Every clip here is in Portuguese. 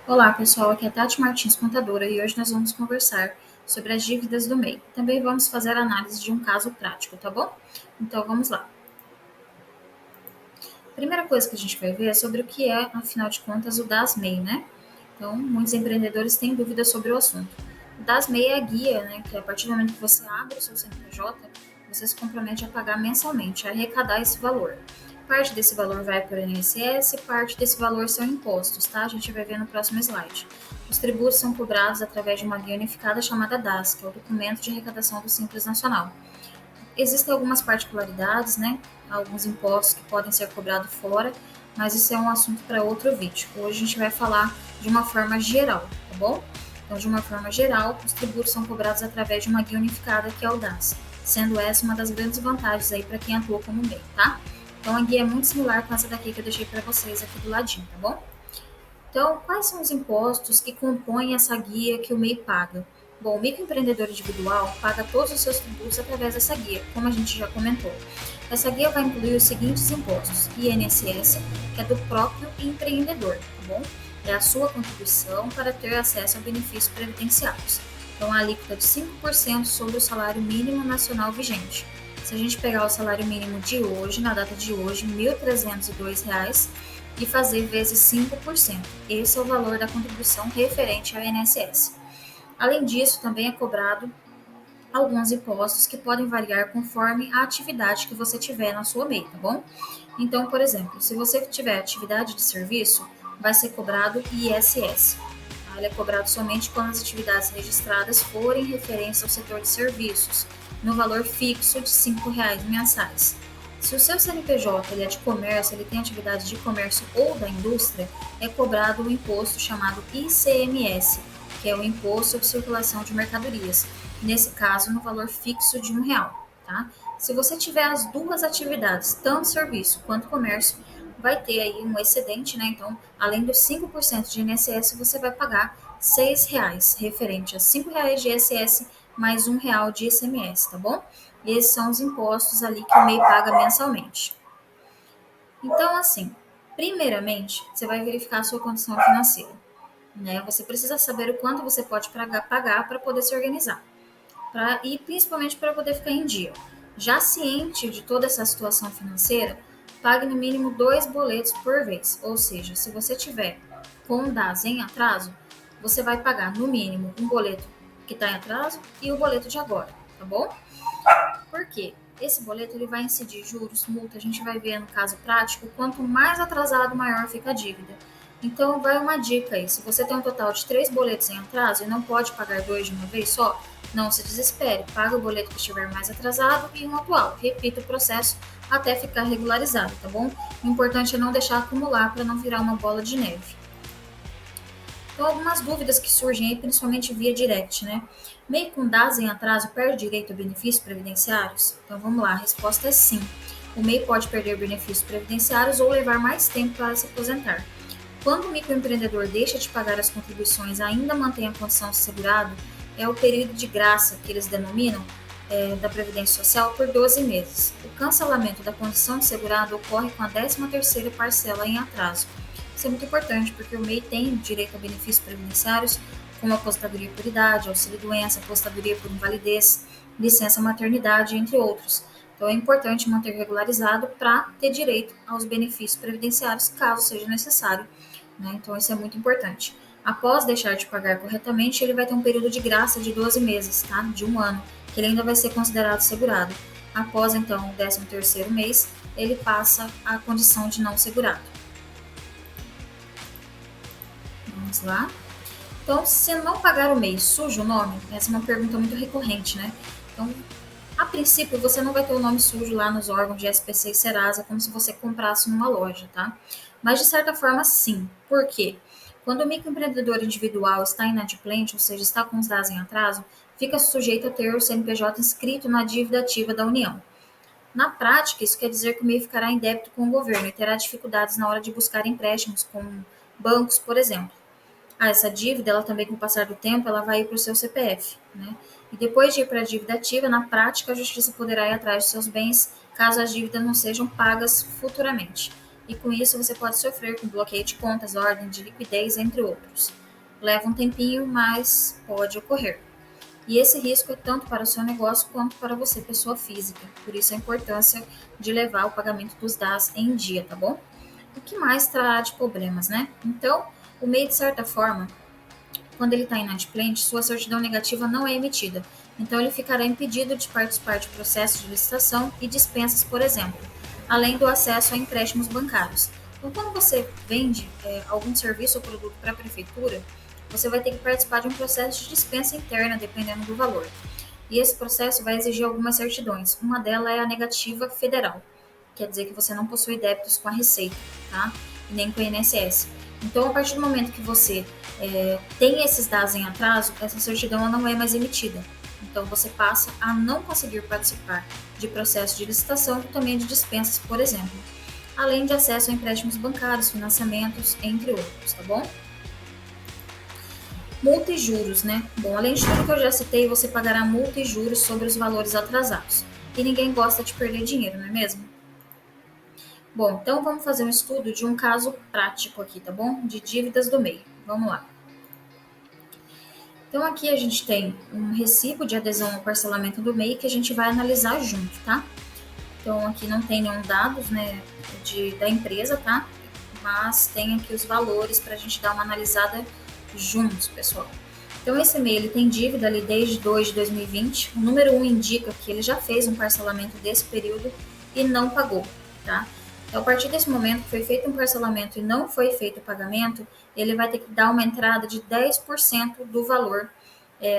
Olá, pessoal. Aqui é a Tati Martins, contadora, e hoje nós vamos conversar sobre as dívidas do MEI. Também vamos fazer a análise de um caso prático, tá bom? Então, vamos lá. A primeira coisa que a gente vai ver é sobre o que é, afinal de contas, o DAS-MEI, né? Então, muitos empreendedores têm dúvidas sobre o assunto. O DAS-MEI é a guia, né, que a partir do momento que você abre o seu CNPJ, você se compromete a pagar mensalmente, a arrecadar esse valor. Parte desse valor vai para o INSS, parte desse valor são impostos, tá? A gente vai ver no próximo slide. Os tributos são cobrados através de uma guia unificada chamada DAS, que é o Documento de Arrecadação do Simples Nacional. Existem algumas particularidades, né? Alguns impostos que podem ser cobrados fora, mas isso é um assunto para outro vídeo. Hoje a gente vai falar de uma forma geral, tá bom? Então, de uma forma geral, os tributos são cobrados através de uma guia unificada que é o DAS, sendo essa uma das grandes vantagens aí para quem atua como MEI, tá? Então, a guia é muito similar com essa daqui que eu deixei para vocês aqui do ladinho, tá bom? Então, quais são os impostos que compõem essa guia que o MEI paga? Bom, o microempreendedor individual paga todos os seus tributos através dessa guia, como a gente já comentou. Essa guia vai incluir os seguintes impostos: INSS, que é do próprio empreendedor, tá bom? É a sua contribuição para ter acesso a benefícios previdenciários. Então, a alíquota de 5% sobre o salário mínimo nacional vigente. Se a gente pegar o salário mínimo de hoje, na data de hoje, R$ 1.302, e fazer vezes 5%. Esse é o valor da contribuição referente ao INSS. Além disso, também é cobrado alguns impostos que podem variar conforme a atividade que você tiver na sua MEI, tá bom? Então, por exemplo, se você tiver atividade de serviço, vai ser cobrado ISS. Tá? Ele é cobrado somente quando as atividades registradas forem referentes ao setor de serviços, no valor fixo de R$ 5,00 mensais. Se o seu CNPJ ele é de comércio, ele tem atividade de comércio ou da indústria, é cobrado o imposto chamado ICMS, que é o Imposto sobre Circulação de Mercadorias, nesse caso no valor fixo de R$ 1,00, tá? Se você tiver as duas atividades, tanto serviço quanto comércio, vai ter aí um excedente, né? Então, além dos 5% de INSS, você vai pagar R$ 6,00, referente a R$ 5,00 de ISS mais R$ 1,00 de ICMS, tá bom? Esses são os impostos ali que o MEI paga mensalmente. Então, assim, primeiramente, você vai verificar a sua condição financeira, né? Você precisa saber o quanto você pode pagar para poder se organizar e principalmente para poder ficar em dia. Já ciente de toda essa situação financeira, pague no mínimo 2 boletos por vez. Ou seja, se você tiver com o DAS em atraso, você vai pagar no mínimo um boleto que está em atraso e o boleto de agora, tá bom? Por quê? Esse boleto ele vai incidir juros, multa, a gente vai ver no caso prático, quanto mais atrasado, maior fica a dívida. Então, vai uma dica aí. Se você tem um total de 3 boletos em atraso e não pode pagar 2 de uma vez só, não se desespere. Paga o boleto que estiver mais atrasado e um atual. Repita o processo até ficar regularizado, tá bom? O importante é não deixar acumular para não virar uma bola de neve. Então, algumas dúvidas que surgem aí, principalmente via direct, né? MEI com DAS em atraso perde direito a benefícios previdenciários? Então, vamos lá, a resposta é sim. O MEI pode perder benefícios previdenciários ou levar mais tempo para se aposentar. Quando o microempreendedor deixa de pagar as contribuições e ainda mantém a condição de segurado, é o período de graça, que eles denominam, da Previdência Social, por 12 meses. O cancelamento da condição de segurado ocorre com a 13ª parcela em atraso. Isso é muito importante, porque o MEI tem direito a benefícios previdenciários, como aposentadoria por idade, auxílio-doença, aposentadoria por invalidez, licença maternidade, entre outros. Então, é importante manter regularizado para ter direito aos benefícios previdenciários, caso seja necessário, né? Então, isso é muito importante. Após deixar de pagar corretamente, ele vai ter um período de graça de 12 meses, tá? De um ano, que ele ainda vai ser considerado segurado. Após, então, o 13º mês, ele passa à condição de não segurado. Vamos lá. Então, se não pagar o mês, suja o nome? Essa é uma pergunta muito recorrente, né? Então, a princípio, você não vai ter o nome sujo lá nos órgãos de SPC e Serasa, como se você comprasse numa loja, tá? Mas, de certa forma, sim. Por quê? Quando o microempreendedor individual está inadimplente, ou seja, está com os dados em atraso, fica sujeito a ter o CNPJ inscrito na dívida ativa da União. Na prática, isso quer dizer que o MEI ficará em débito com o governo e terá dificuldades na hora de buscar empréstimos com bancos, por exemplo. Essa dívida, ela também, com o passar do tempo, ela vai ir para o seu CPF, né? E depois de ir para a dívida ativa, na prática, a justiça poderá ir atrás de seus bens caso as dívidas não sejam pagas futuramente. e com isso você pode sofrer com bloqueio de contas, ordem de liquidez, entre outros. Leva um tempinho, mas pode ocorrer. E esse risco é tanto para o seu negócio quanto para você, pessoa física. Por isso a importância de levar o pagamento dos DAS em dia, tá bom? O que mais trará de problemas, né? Então, o MEI, de certa forma, quando ele está inadimplente, sua certidão negativa não é emitida. Então, ele ficará impedido de participar de processos de licitação e dispensas, por exemplo, além do acesso a empréstimos bancários. Então, quando você vende algum serviço ou produto para a prefeitura, você vai ter que participar de um processo de dispensa interna, dependendo do valor. E esse processo vai exigir algumas certidões. Uma delas é a negativa federal, quer dizer que você não possui débitos com a Receita, tá? E nem com o INSS. Então, a partir do momento que você tem esses dados em atraso, essa certidão não é mais emitida. Então, você passa a não conseguir participar de processos de licitação e também de dispensas, por exemplo. Além de acesso a empréstimos bancários, financiamentos, entre outros, tá bom? Multa e juros, né? Bom, além de tudo que eu já citei, você pagará multa e juros sobre os valores atrasados. E ninguém gosta de perder dinheiro, não é mesmo? Bom, então vamos fazer um estudo de um caso prático aqui, tá bom? De dívidas do MEI. Vamos lá. Então aqui a gente tem um recibo de adesão ao parcelamento do MEI que a gente vai analisar junto, tá? Então aqui não tem nenhum dados, né, da empresa, tá? Mas tem aqui os valores para a gente dar uma analisada juntos, pessoal. Então esse MEI ele tem dívida ali desde 2 de 2020. O número 1 indica que ele já fez um parcelamento desse período e não pagou, tá? Então, a partir desse momento que foi feito um parcelamento e não foi feito o pagamento, ele vai ter que dar uma entrada de 10% do valor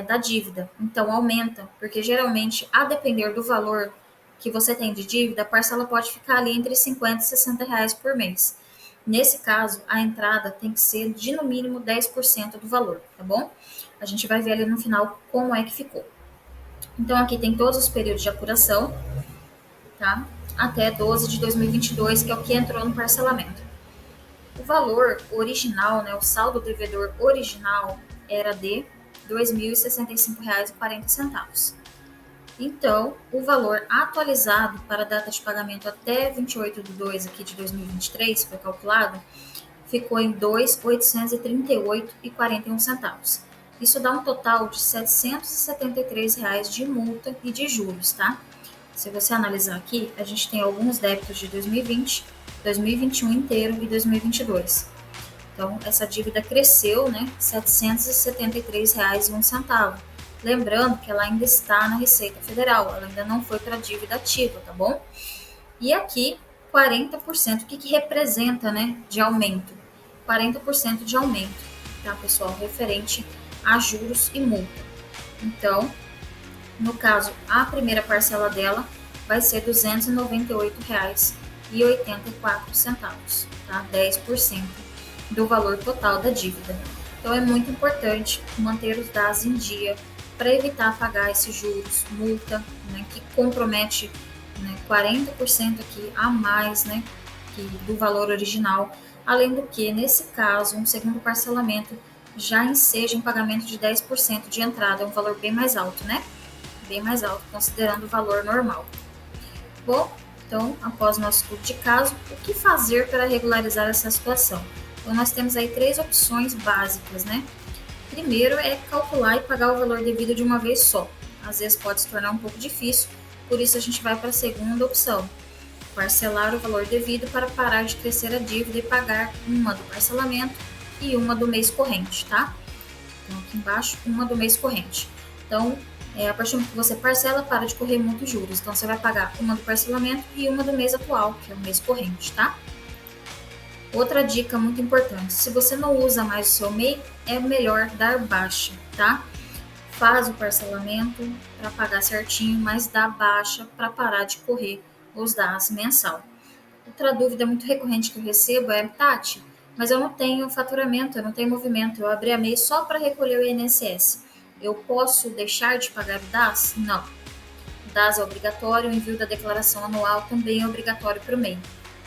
da dívida. Então, aumenta, porque geralmente, a depender do valor que você tem de dívida, a parcela pode ficar ali entre 50 e 60 reais por mês. Nesse caso, a entrada tem que ser de no mínimo 10% do valor, tá bom? A gente vai ver ali no final como é que ficou. Então, aqui tem todos os períodos de apuração, tá? Até 12 de 2022, que é o que entrou no parcelamento. O valor original, né, o saldo devedor original era de R$ 2.065,40. Então, o valor atualizado para a data de pagamento até 28 de 2 aqui de 2023, foi calculado, ficou em R$ 2.838,41. Isso dá um total de R$ 773 de multa e de juros, tá? Se você analisar aqui, a gente tem alguns débitos de 2020, 2021 inteiro e 2022. Então, essa dívida cresceu, né, R$ 773,01. Lembrando que ela ainda está na Receita Federal, ela ainda não foi para dívida ativa, tá bom? E aqui, 40%, o que representa, né, de aumento? 40% de aumento, tá, pessoal? Referente a juros e multa. Então, no caso, a primeira parcela dela vai ser R$ 298,84, tá? 10% do valor total da dívida. Então, é muito importante manter os dados em dia para evitar pagar esses juros, multa, né, que compromete, né, 40% aqui a mais, né, do valor original. Além do que, nesse caso, um segundo parcelamento já enseja um pagamento de 10% de entrada, é um valor bem mais alto, né? Bem mais alto, considerando o valor normal. Bom, então, após o nosso estudo de caso, o que fazer para regularizar essa situação? Então, nós temos aí 3 opções básicas, né? Primeiro é calcular e pagar o valor devido de uma vez só. Às vezes pode se tornar um pouco difícil, por isso a gente vai para a segunda opção, parcelar o valor devido para parar de crescer a dívida e pagar uma do parcelamento e uma do mês corrente, tá? Então, aqui embaixo, uma do mês corrente. Então, a partir do momento que você parcela, para de correr muitos juros. Então, você vai pagar uma do parcelamento e uma do mês atual, que é o mês corrente, tá? Outra dica muito importante, se você não usa mais o seu MEI, é melhor dar baixa, tá? Faz o parcelamento para pagar certinho, mas dá baixa para parar de correr os DAS mensal. Outra dúvida muito recorrente que eu recebo é, Tati, mas eu não tenho faturamento, eu não tenho movimento, eu abri a MEI só para recolher o INSS. Eu posso deixar de pagar o DAS? Não. O DAS é obrigatório, o envio da declaração anual também é obrigatório para o MEI.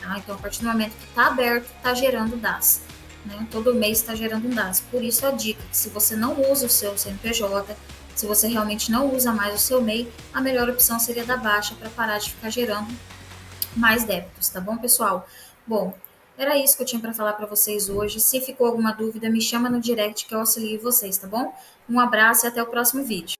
Tá? Então, a partir do momento que está aberto, está gerando DAS. Né? Todo mês está gerando um DAS. Por isso, a dica que se você não usa o seu CNPJ, se você realmente não usa mais o seu MEI, a melhor opção seria dar baixa para parar de ficar gerando mais débitos, tá bom, pessoal? Bom, Era isso que eu tinha para falar para vocês hoje. Se ficou alguma dúvida, me chama no direct que eu auxilio vocês, tá bom? Um abraço e até o próximo vídeo.